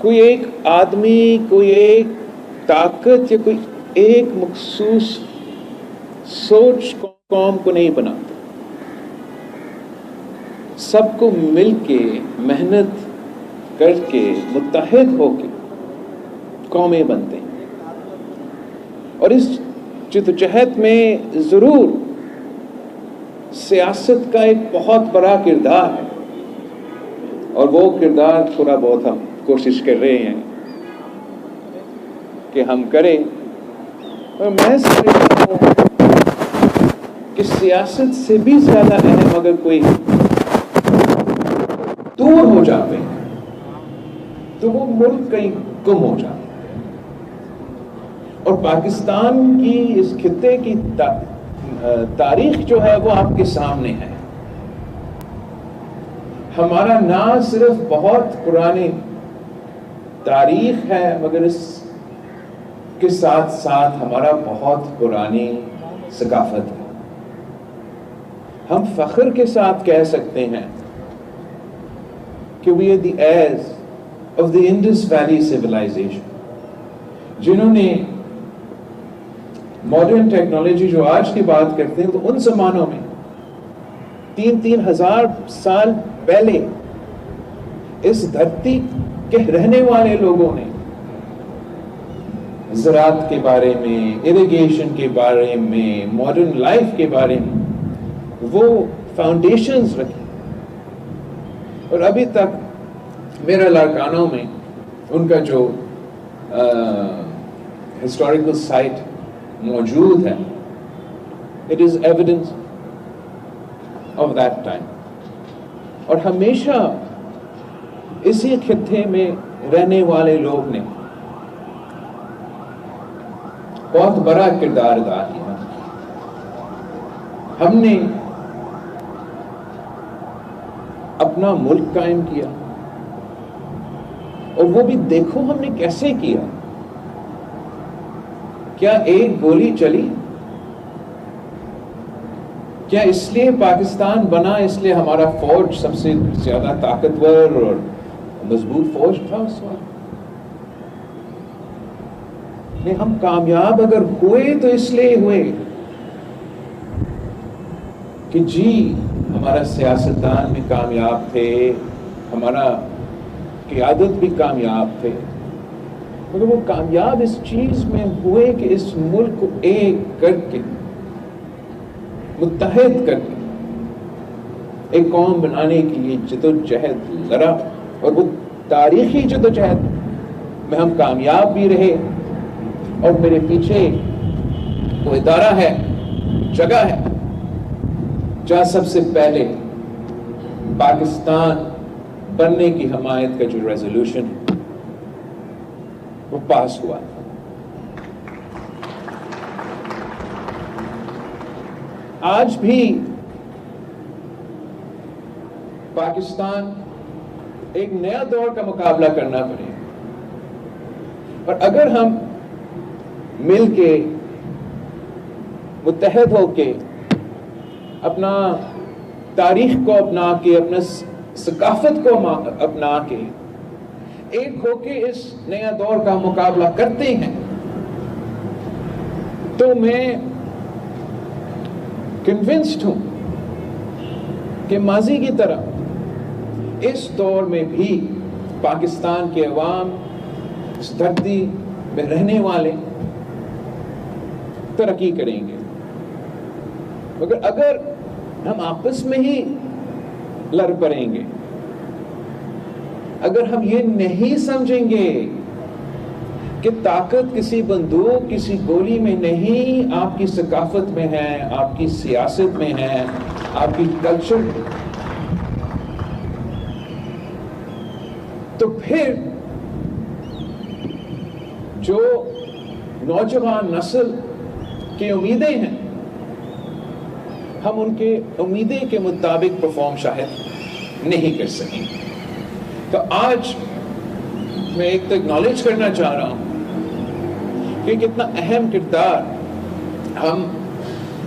کوئی ایک آدمی، کوئی ایک طاقت یا کوئی ایک مخصوص سوچ قوم کو نہیں بناتا. سب کو مل کے محنت کر کے متحد ہو کے قومیں بنتے ہیں. اور اس جدوجہد میں ضرور سیاست کا ایک بہت بڑا کردار ہے، اور وہ کردار تھوڑا بہت ہم کوشش کر رہے ہیں کہ ہم کریں. اور میں سمجھتا ہوں کہ سیاست سے بھی زیادہ اہم اگر کوئی دور ہو جاتے ہیں تو وہ ملک کہیں گم ہو جاتا ہے. اور پاکستان کی اس خطے کی تاریخ جو ہے وہ آپ کے سامنے ہے. ہمارا نہ صرف بہت پرانی تاریخ ہے، مگر اس کے ساتھ ساتھ ہمارا بہت پرانی ثقافت ہے. ہم فخر کے ساتھ کہہ سکتے ہیں کہ we are the heirs of the Indus Valley civilization. جنہوں نے ماڈرن ٹیکنالوجی جو آج کی بات کرتے ہیں، تو ان زمانوں میں 3,000 سال پہلے اس دھرتی کے رہنے والے لوگوں نے زراعت کے بارے میں، اریگیشن کے بارے میں، ماڈرن لائف کے بارے میں وہ فاؤنڈیشنز رکھی. اور ابھی تک میرے لاڑکانوں میں ان کا جو ہسٹوریکل سائٹ موجود ہے، it is evidence of that time. اور ہمیشہ اسی خطے میں رہنے والے لوگ نے بہت بڑا کردار ادا کیا. ہم نے اپنا ملک قائم کیا، اور وہ بھی دیکھو ہم نے کیسے کیا. کیا ایک گولی چلی؟ کیا اس لیے پاکستان بنا اس لیے ہمارا فوج سب سے زیادہ طاقتور اور مضبوط فوج تھا اس وقت؟ نہیں، ہم کامیاب اگر ہوئے تو اس لیے ہوئے کہ جی ہمارا سیاستدان بھی کامیاب تھے، ہمارا قیادت بھی کامیاب تھے. مگر وہ کامیاب اس چیز میں ہوئے کہ اس ملک کو ایک کر کے، متحد کر کے ایک قوم بنانے کے لیے جدوجہد لڑا. اور وہ تاریخی جدوجہد میں ہم کامیاب بھی رہے. اور میرے پیچھے وہ ادارہ ہے، جگہ ہے جہاں سب سے پہلے پاکستان بننے کی حمایت کا جو ریزولوشن ہے وہ پاس ہوا. آج بھی پاکستان ایک نیا دور کا مقابلہ کرنا پڑے، اور اگر ہم مل کے متحد ہو کے اپنا تاریخ کو اپنا کے، اپنا ثقافت کو اپنا کے ایک ہو کے اس نیا دور کا مقابلہ کرتے ہیں، تو میں کنونسڈ ہوں کہ ماضی کی طرح اس دور میں بھی پاکستان کے عوام، اس دھرتی میں رہنے والے ترقی کریں گے. مگر اگر ہم آپس میں ہی لڑ پڑیں گے، اگر ہم یہ نہیں سمجھیں گے کہ طاقت کسی بندوق، کسی گولی میں نہیں، آپ کی ثقافت میں ہے، آپ کی سیاست میں ہے، آپ کی کلچر میں، تو پھر جو نوجوان نسل کی امیدیں ہیں، ہم ان کے امیدیں کے مطابق پرفارم شاید نہیں کر سکیں گے. تو آج میں ایک تو اکنالج کرنا چاہ رہا ہوں کہ کتنا اہم کردار ہم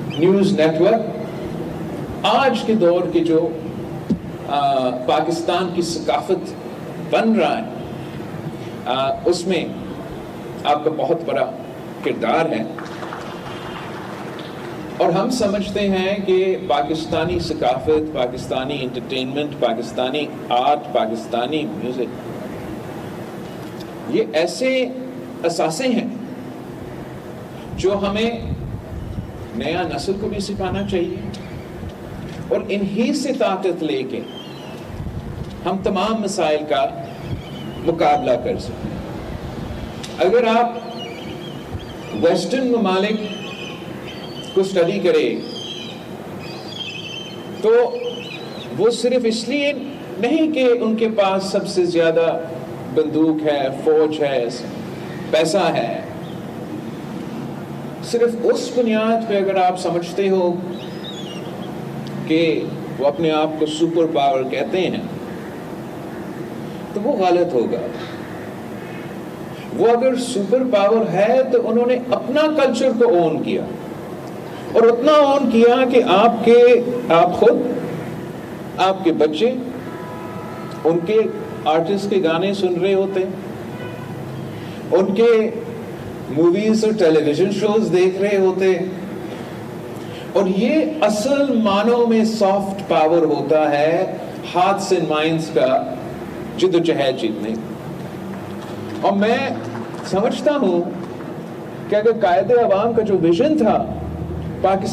نیوز نیٹ ورک آج کے دور کے جو پاکستان کی ثقافت بن رہا ہے اس میں آپ کا بہت بڑا کردار ہے. اور ہم سمجھتے ہیں کہ پاکستانی ثقافت، Pakistani entertainment, Pakistani art, Pakistani music یہ ایسے اثاثے ہیں جو ہمیں نیا نسل کو بھی سکھانا چاہیے، اور انہی سے طاقت لے کے ہم تمام مسائل کا مقابلہ کر سکیں. اگر آپ ویسٹرن ممالک کو اسٹڈی کرے تو وہ صرف اس لیے نہیں کہ ان کے پاس سب سے زیادہ بندوق ہے، فوج ہے، پیسہ ہے. صرف اس بنیاد پہ اگر آپ سمجھتے ہو کہ وہ اپنے آپ کو سپر پاور کہتے ہیں تو وہ غلط ہوگا. وہ اگر سپر پاور ہے تو انہوں نے اپنا کلچر کو اون کیا، اور اتنا اون کیا کہ آپ خود، آپ کے بچے ان کے آرٹسٹ کے گانے سن رہے ہوتے، ان کے موویز اور ٹیلی ویژن شوز دیکھ رہے ہوتے. اور یہ اصل معنوں میں سافٹ پاور ہوتا ہے، ہارٹس اینڈ مائنڈس کا جدوجہد جیتنے. اور میں سمجھتا ہوں کہ اگر قائد عوام کا جو ویژن تھا پاکستان